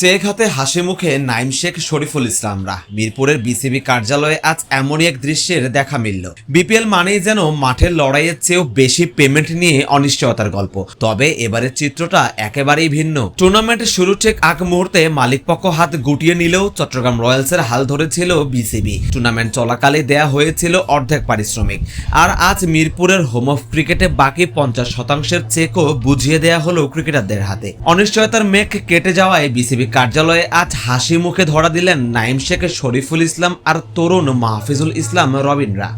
Check হাতে হাসি মুখে নাইম শেখ শরীফুল ইসলামরা মিরপুরের বিসিবি কার্যালয়ে আজ এমনই এক দৃশ্যের দেখা মিলল। বিপিএল মানেই যেন মাঠের লড়াইয়ের চেয়েও বেশি পেমেন্ট নিয়ে অনিশ্চয়তার গল্প। তবে এবারের চিত্রটা একেবারেই ভিন্ন। টুর্নামেন্টের শুরু ঠিক আগ মুহূর্তে মালিকপক্ষ হাত গুটিয়ে নিলেও চট্টগ্রাম রয়্যালসের হাল ধরেছিল বিসিবি। টুর্নামেন্ট চলাকালে দেয়া হয়েছিল অর্ধেক পারিশ্রমিক। আর আজ মিরপুরের হোম অফ ক্রিকেটে বাকি 50% চেকও বুঝিয়ে দেয়া হলো ক্রিকেটারদের হাতে। অনিশ্চয়তার মেঘ কেটে যাওয়ায় বিসিবি কার্যালয়ে আজ হাসি মুখে ধরা দিলেন নাইম শেখ শরীফুল ইসলাম আর তরুণ মাহফিজুল ইসলাম রবিনরা।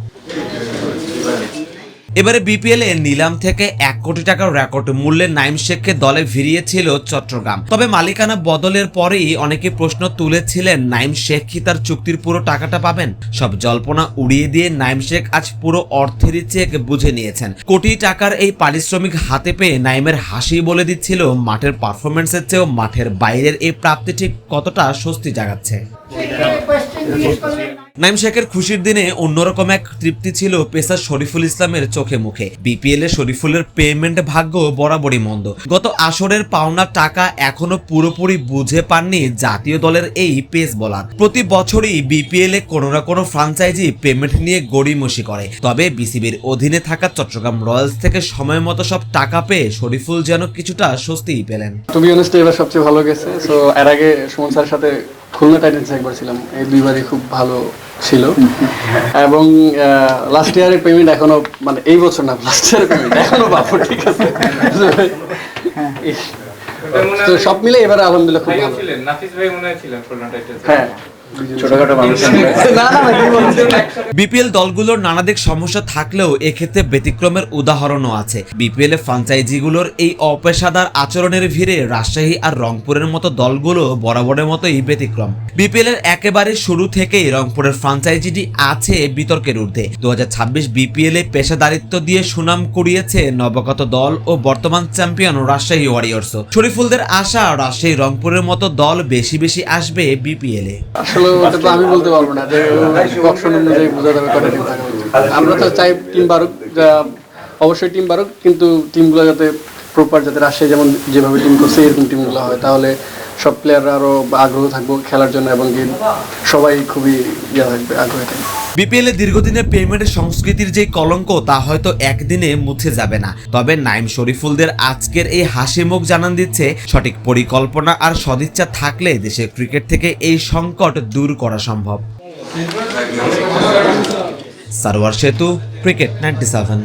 এবারে বিপিএল এ নিলাম থেকে 1 কোটি টাকার রেকর্ড মূল্যে নাইম শেখকে দলে ভিড়িয়েছিল চট্টগ্রাম। তবে মালিকানা বদলের পরেই অনেকে প্রশ্ন তুলেছিলেন, নাইম শেখ কি তার চুক্তির পুরো টাকাটা পাবেন? সব জল্পনা উড়িয়ে দিয়ে নাইম শেখ আজ পুরো অর্থেরই চেক বুঝে নিয়েছেন। কোটি টাকার এই পারিশ্রমিক হাতে পেয়ে নাইমের হাসি বলে দিচ্ছিল মাঠের পারফরমেন্সের চেয়েও মাঠের বাইরের এই প্রাপ্তি ঠিক কতটা স্বস্তি জাগাচ্ছে। নাইম শেখের খুশির দিনে অন্যরকম এক তৃপ্তি ছিল পেসার শরীফুল ইসলামের চোখে মুখে। বিপিএল এ শরীফুলের পেমেন্ট ভাগ্য বরাবরই মন্দ। গত আসরের পাওনা টাকা এখনো পুরোপুরি বুঝে পাননি জাতীয় দলের এই পেস বোলার। প্রতি বছরই বিপিএল এ কোনো না কোনো ফ্রাঞ্চাইজি পেমেন্ট নিয়ে গড়িমসি করে। তবে বিসিবির অধীনে থাকা চট্টগ্রাম রয়্যালস থেকে সময় মতো সব টাকা পেয়ে শরীফুল যেন কিছুটা স্বস্তিই পেলেন। তুমি অনেস্টলি এবার সবচেয়ে ভালো গেছে। সো এর আগে সুমন স্যারের সাথে খুলনা টাইটান্সে একবার ছিলাম, এই দুইবারই খুব ভালো ছিল। এবং লাস্ট ইয়ারের পেমেন্ট এখনো, মানে এই বছর না, লাস্ট ইয়ারের পেমেন্ট এখনো পাবো, ঠিক আছে। তো সব মিলে এবারে আলহামদুলিল্লাহ খুব ভালো। নাফিস ভাই মনে হয় ছিলেন খুলনা টাইটান্সে। হ্যাঁ, ছোটখাটো মানুষ। বিপিএল দলগুলোর নানাদিক সমস্যা থাকলেও এক্ষেত্রে ব্যতিক্রমের উদাহরণও আছে। বিপিএল এ ফ্রাঞ্চাইজিগুলোর এই অপেশাদার আচরণের ভিড়ে রাজশাহী আর রংপুরের মতো দলগুলো বরাবরের মতোই ব্যতিক্রম। বিপিএল এর একেবারে শুরু থেকেই রংপুরের ফ্রাঞ্চাইজিটি আছে বিতর্কের ঊর্ধ্বে। 2026 বিপিএল এ পেশাদারিত্ব দিয়ে সুনাম কুড়িয়েছে নবাগত দল ও বর্তমান চ্যাম্পিয়ন রাজশাহী ওয়ারিয়র্স। শরীফুলদের আশা রাজশাহী রংপুরের মতো দল বেশি বেশি আসবে বিপিএল এ। ওটা তো আমি বলতে পারবো না যে অপশন অনুযায়ী বোঝা যাবে কটা টিম থাকা উচিত। আমরা তো চাই টিম বাড়ুক, অবশ্যই টিম বাড়ুক, কিন্তু টিমগুলো যাতে প্রপার, যাতে রাজশাহী যেমন যেভাবে টিম করছে এরকম টিমগুলো হয়, তাহলে সব প্লেয়াররা আরো আগ্রহ থাকবো খেলার জন্য এবং সবাই খুবই থাকবে, আগ্রহী থাকবে। বিপিএল এ দীর্ঘদিনের পেমেন্টের সংস্কৃতির যে কলঙ্ক তা হয়তো একদিনে মুছে যাবে না। তবে নাইম শরীফুলদের আজকের এই হাসি মুখ জানান দিচ্ছে, সঠিক পরিকল্পনা আর সদিচ্ছা থাকলে দেশের ক্রিকেট থেকে এই সংকট দূর করা সম্ভব। সারোয়ার সেতু, ক্রিকেট 97।